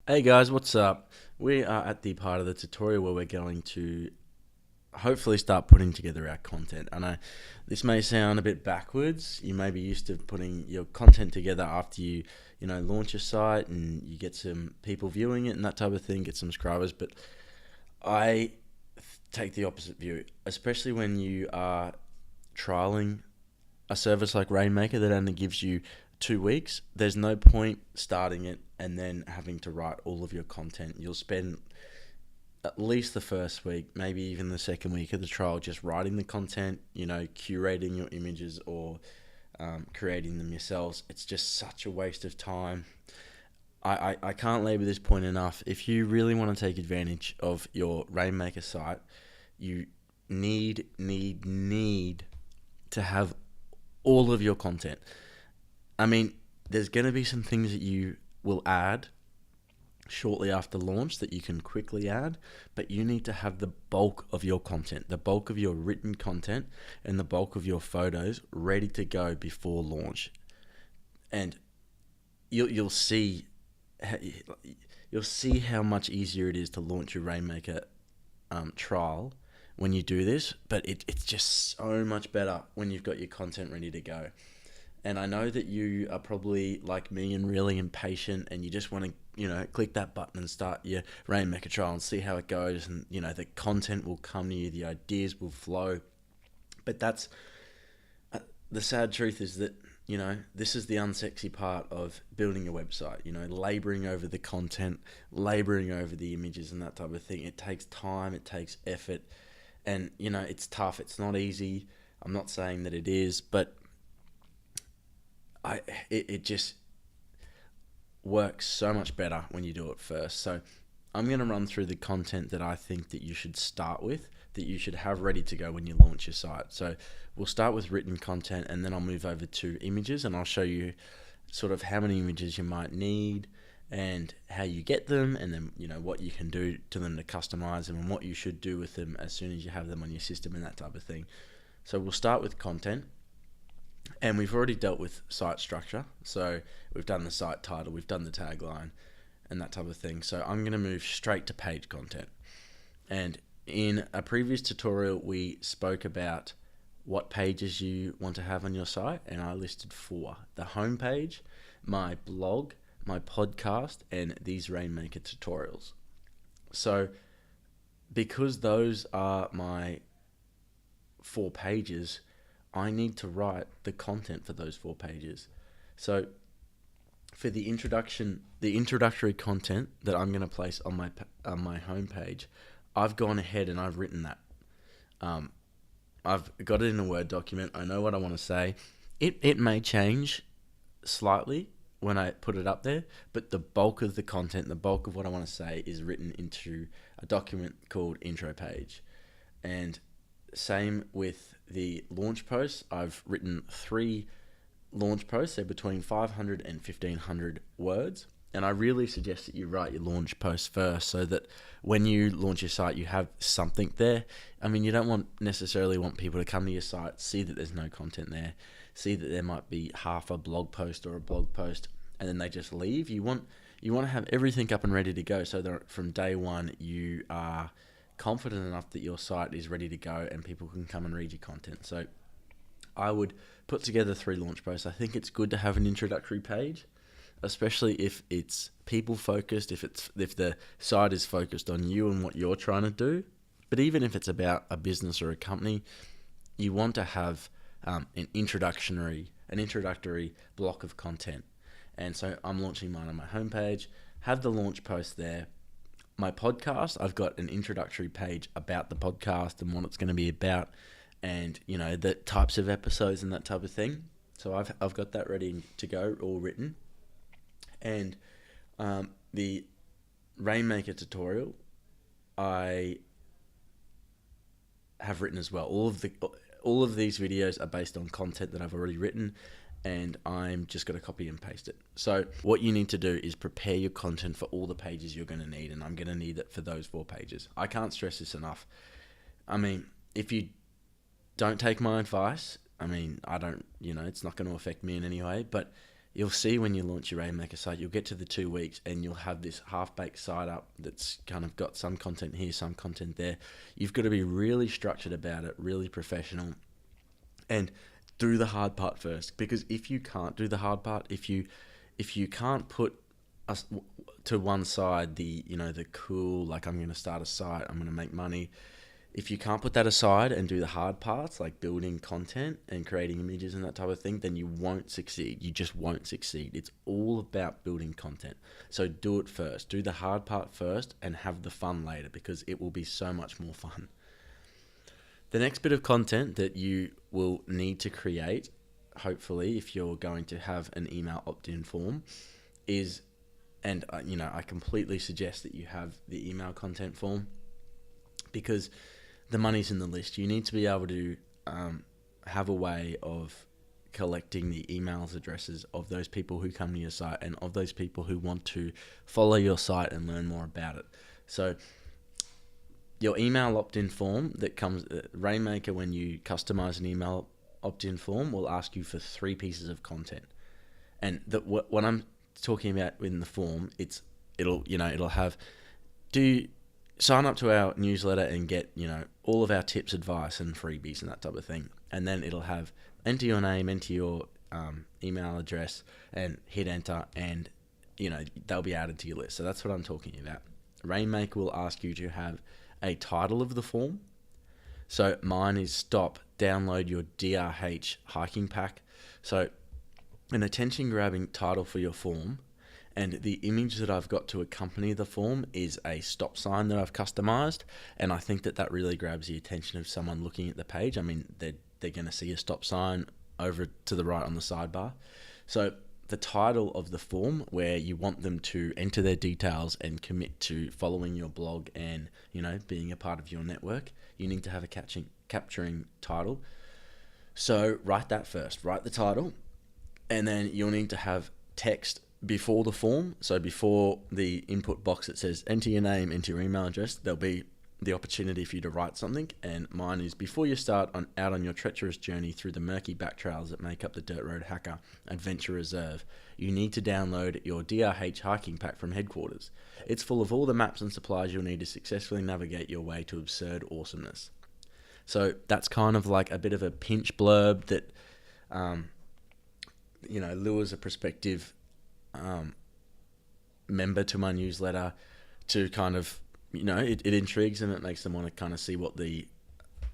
Hey guys, what's up? We are at the part of the tutorial where we're going to hopefully start putting together our content. I know this may sound a bit backwards. You may be used to putting your content together after you launch your site and you get some people viewing it and that type of thing, get some subscribers. But I take the opposite view, especially when you are trialing a service like Rainmaker that only gives you 2 weeks. There's no point starting it and then having to write all of your content. You'll spend at least the first week, maybe even the second week of the trial, just writing the content, curating your images or creating them yourselves. It's just such a waste of time. I can't labor this point enough. If you really want to take advantage of your Rainmaker site, you need to have all of your content. I mean, there's going to be some things that you will add shortly after launch that you can quickly add, but you need to have the bulk of your content, the bulk of your written content, and the bulk of your photos ready to go before launch. And you'll see how much easier it is to launch your Rainmaker trial when you do this, but it's just so much better when you've got your content ready to go. And I know that you are probably like me and really impatient and you just want to, click that button and start your Rainmaker trial and see how it goes. And, the content will come to you, the ideas will flow. But that's the sad truth is that, this is the unsexy part of building a website, laboring over the content, laboring over the images and that type of thing. It takes time, it takes effort, and, it's tough. It's not easy. I'm not saying that it is, but it just works so much better when you do it first. So I'm going to run through the content that I think that you should start with, that you should have ready to go when you launch your site. So we'll start with written content and then I'll move over to images and I'll show you sort of how many images you might need and how you get them, and then what you can do to them to customize them and what you should do with them as soon as you have them on your system and that type of thing. So we'll start with content. And we've already dealt with site structure. So we've done the site title, we've done the tagline and that type of thing. So I'm going to move straight to page content. And in a previous tutorial, we spoke about what pages you want to have on your site. And I listed 4: the home page, my blog, my podcast, and these Rainmaker tutorials. So because those are my 4 pages, I need to write the content for those 4 pages. So for the introductory content that I'm going to place on my homepage, I've gone ahead and I've written that. I've got it in a Word document. I know what I want to say. It may change slightly when I put it up there, but the bulk of the content, the bulk of what I want to say is written into a document called intro page. And same with the launch posts. I've written 3 launch posts. They're between 500 and 1500 words. And I really suggest that you write your launch post first so that when you launch your site, you have something there. I mean, you don't necessarily want people to come to your site, see that there's no content there, see that there might be half a blog post or a blog post, and then they just leave. You want to have everything up and ready to go so that from day one you are confident enough that your site is ready to go and people can come and read your content. So I would put together 3 launch posts. I think it's good to have an introductory page, especially if it's people focused, if the site is focused on you and what you're trying to do. But even if it's about a business or a company, you want to have an introductory block of content. And so I'm launching mine on my homepage, have the launch post there. My podcast, I've got an introductory page about the podcast and what it's going to be about, and the types of episodes and that type of thing. So I've got that ready to go, all written. And the Rainmaker tutorial, I have written as well. All of these videos are based on content that I've already written, and I'm just going to copy and paste it. So what you need to do is prepare your content for all the pages you're going to need, and I'm going to need it for those 4 pages. I can't stress this enough. I mean, if you don't take my advice, I mean, I don't, it's not going to affect me in any way, but you'll see when you launch your Rainmaker site, you'll get to the 2 weeks and you'll have this half-baked site up that's kind of got some content here, some content there. You've got to be really structured about it, really professional, and do the hard part first. Because if you can't do the hard part, if you can't put us to one side the cool, like, I'm going to start a site, I'm going to make money. If you can't put that aside and do the hard parts, like building content and creating images and that type of thing, then you won't succeed. You just won't succeed. It's all about building content. So do it first. Do the hard part first and have the fun later, because it will be so much more fun. The next bit of content that you will need to create, hopefully, if you're going to have an email opt-in form, is, and I completely suggest that you have the email content form, because the money's in the list. You need to be able to have a way of collecting the emails addresses of those people who come to your site and of those people who want to follow your site and learn more about it. So your email opt-in form that comes, Rainmaker, when you customize an email opt-in form, will ask you for 3 pieces of content. And what I'm talking about in the form, it'll have, sign up to our newsletter and get, all of our tips, advice, and freebies and that type of thing. And then it'll have enter your name, enter your email address, and hit enter, and they'll be added to your list. So that's what I'm talking about. Rainmaker will ask you to have a title of the form. So mine is stop, download your DRH hiking pack. So an attention grabbing title for your form. And the image that I've got to accompany the form is a stop sign that I've customized. And I think that really grabs the attention of someone looking at the page. I mean, they're going to see a stop sign over to the right on the sidebar. So the title of the form, where you want them to enter their details and commit to following your blog and, being a part of your network, you need to have a capturing title. So write that first. Write the title, and then you'll need to have text before the form. So before the input box that says enter your name, enter your email address, there'll be the opportunity for you to write something. And mine is, before you start out on your treacherous journey through the murky back trails that make up the Dirt Road Hacker Adventure Reserve, you need to download your DRH hiking pack from headquarters. It's full of all the maps and supplies you'll need to successfully navigate your way to absurd awesomeness. So that's kind of like a bit of a pinch blurb that lures a prospective member to my newsletter to kind of, it intrigues them. It makes them want to kind of see what the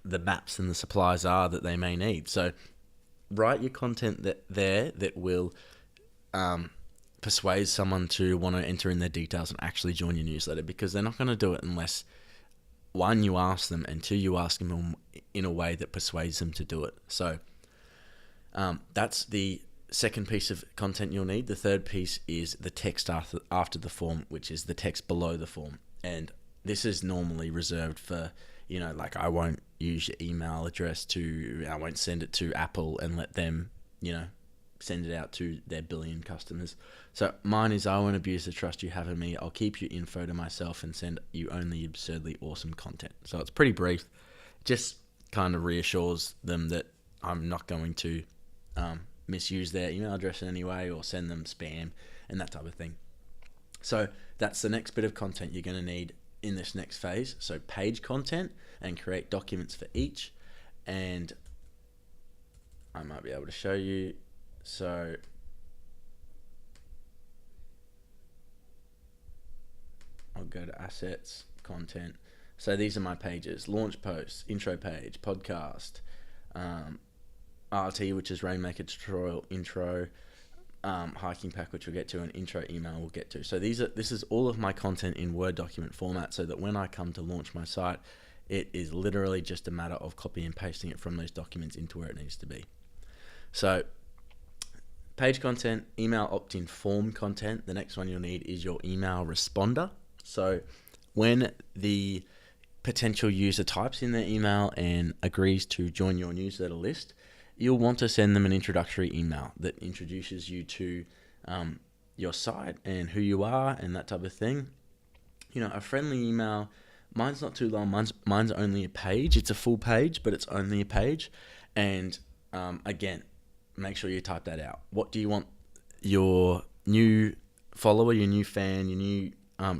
maps and the supplies are that they may need. So write your content that will persuade someone to want to enter in their details and actually join your newsletter, because they're not going to do it unless, 1, you ask them, and 2, you ask them in a way that persuades them to do it. So that's the second piece of content you'll need. The third piece is the text after the form, which is the text below the form. And this is normally reserved for, I won't use your email address I won't send it to Apple and let them, send it out to their billion customers. So mine is, I won't abuse the trust you have in me. I'll keep your info to myself and send you only absurdly awesome content. So it's pretty brief. Just kind of reassures them that I'm not going to misuse their email address in any way or send them spam and that type of thing. So that's the next bit of content you're going to need in this next phase. So page content, and create documents for each. And I might be able to show you. So I'll go to assets, content. So these are my pages: launch posts, intro page, podcast, RT, which is Rainmaker tutorial intro, hiking pack, which we'll get to, and intro email we'll get to. So this is all of my content in Word document format, so that when I come to launch my site, it is literally just a matter of copy and pasting it from those documents into where it needs to be. So page content, email opt-in form content. The next one you'll need is your email responder. So when the potential user types in their email and agrees to join your newsletter list, you'll want to send them an introductory email that introduces you to your site and who you are and that type of thing. A friendly email. Mine's not too long. Mine's only a page. It's a full page, but it's only a page. And again, make sure you type that out. What do you want your new follower, your new fan, your new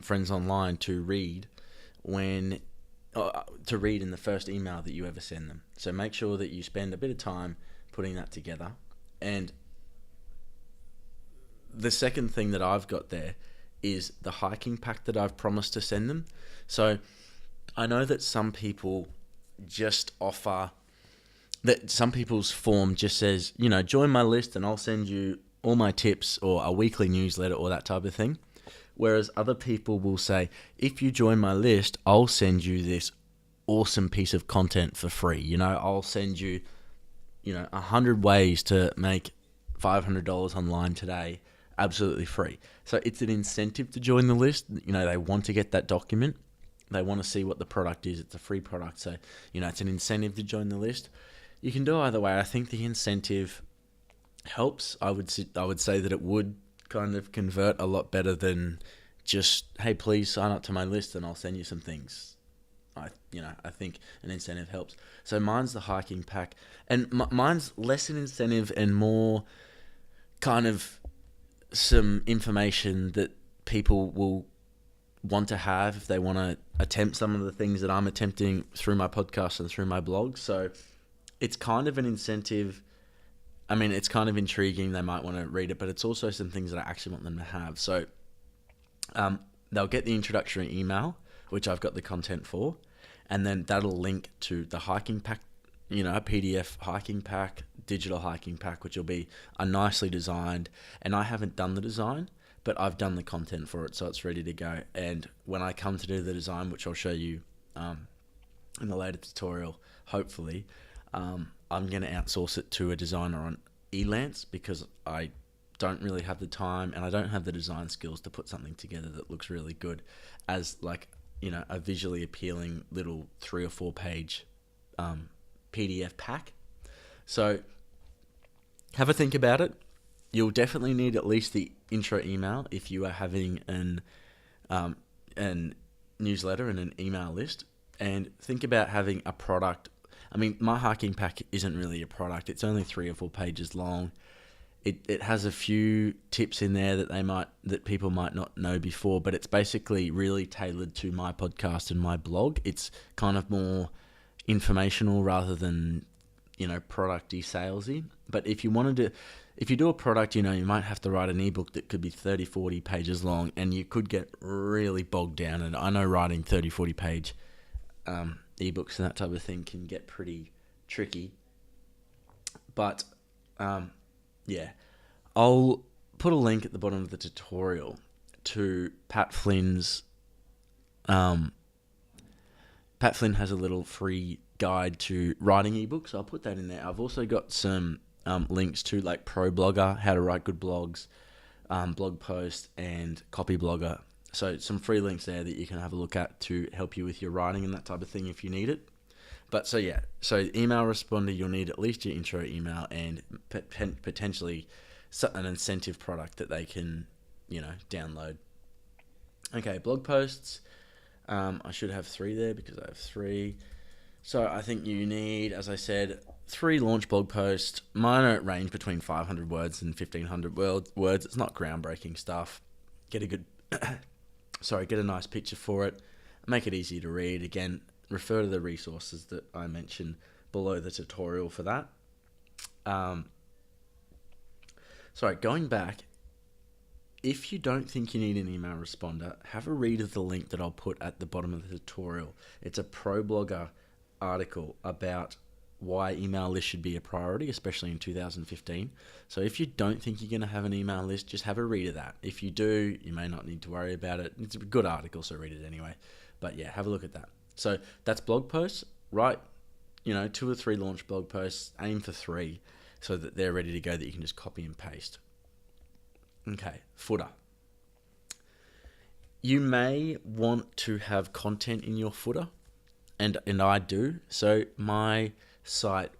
friends online to read in the first email that you ever send them. So make sure that you spend a bit of time putting that together. And the second thing that I've got there is the hiking pack that I've promised to send them. So I know that some people just offer that some people's form just says, join my list and I'll send you all my tips or a weekly newsletter or that type of thing. Whereas other people will say, if you join my list, I'll send you this awesome piece of content for free. I'll send you, 100 ways to make $500 online today, absolutely free. So it's an incentive to join the list. They want to get that document. They want to see what the product is. It's a free product. So, it's an incentive to join the list. You can do either way. I think the incentive helps. I would say that it would kind of convert a lot better than just, hey, please sign up to my list and I'll send you some things. I think an incentive helps. So mine's the hiking pack, and mine's less an incentive and more kind of some information that people will want to have if they want to attempt some of the things that I'm attempting through my podcast and through my blog. So it's kind of an incentive. I mean, it's kind of intriguing. They might want to read it, but it's also some things that I actually want them to have. So they'll get the introductory email, which I've got the content for, and then that'll link to the hiking pack, a PDF hiking pack, digital hiking pack, which will be a nicely designed, and I haven't done the design, but I've done the content for it, so it's ready to go. And when I come to do the design, which I'll show you in the later tutorial, hopefully, I'm going to outsource it to a designer on Elance because I don't really have the time and I don't have the design skills to put something together that looks really good as a visually appealing little 3 or 4 page PDF pack. So have a think about it. You'll definitely need at least the intro email if you are having an newsletter and an email list, and think about having a product. I mean, my hiking pack isn't really a product. It's only 3 or 4 pages long. It has a few tips in there that people might not know before, but it's basically really tailored to my podcast and my blog. It's kind of more informational rather than, product-y, salesy. But if you do a product, you might have to write an ebook that could be 30, 40 pages long, and you could get really bogged down. And I know writing 30, 40 page ebooks and that type of thing can get pretty tricky. But yeah, I'll put a link at the bottom of the tutorial to Pat Flynn's. Pat Flynn has a little free guide to writing ebooks. I'll put that in there. I've also got some links to like Pro Blogger, how to write good blogs, blog post, and Copy Blogger. So some free links there that you can have a look at to help you with your writing and that type of thing if you need it. But so email responder, you'll need at least your intro email and potentially an incentive product that they can, download. Okay, blog posts. I should have 3 there because I have 3. So I think you need, as I said, 3 launch blog posts. Mine range between 500 words and 1,500 words. It's not groundbreaking stuff. Get a nice picture for it. Make it easy to read. Again, refer to the resources that I mentioned below the tutorial for that. Going back, if you don't think you need an email responder, have a read of the link that I'll put at the bottom of the tutorial. It's a ProBlogger article about why email lists should be a priority, especially in 2015. So if you don't think you're going to have an email list, just have a read of that. If you do, you may not need to worry about it. It's a good article, so read it anyway. But yeah, have a look at that. So that's blog posts. Write, 2 or 3 launch blog posts. Aim for 3 so that they're ready to go, that you can just copy and paste. Okay, footer. You may want to have content in your footer, and I do. So my site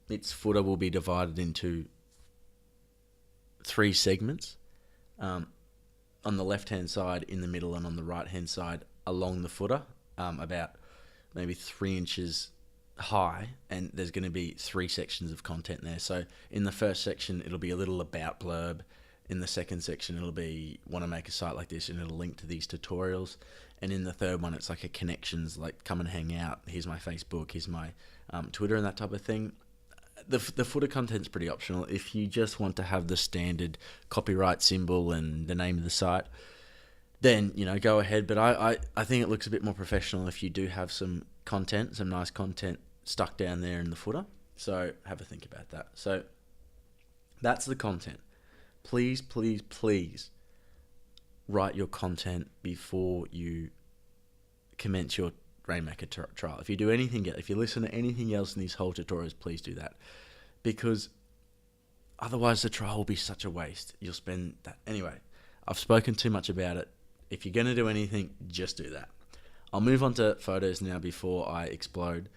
its footer will be divided into 3 segments. On the left-hand side, in the middle, and on the right-hand side along the footer, about maybe 3 inches high, and there's going to be 3 sections of content there. So in the first section, it'll be a little about blurb. In the second section, it'll be want to make a site like this, and it'll link to these tutorials. And in the third one, it's like a connections, like come and hang out. Here's my Facebook, here's my Twitter, and that type of thing. The footer content's pretty optional. If you just want to have the standard copyright symbol and the name of the site, then go ahead. But I think it looks a bit more professional if you do have some content, some nice content stuck down there in the footer. So have a think about that. So that's the content. Please, please, please write your content before you commence your Rainmaker trial. If you do anything, if you listen to anything else in these whole tutorials, please do that, because otherwise the trial will be such a waste. You'll spend that anyway. I've spoken too much about it. If you're going to do anything, just do that. I'll move on to photos now before I explode.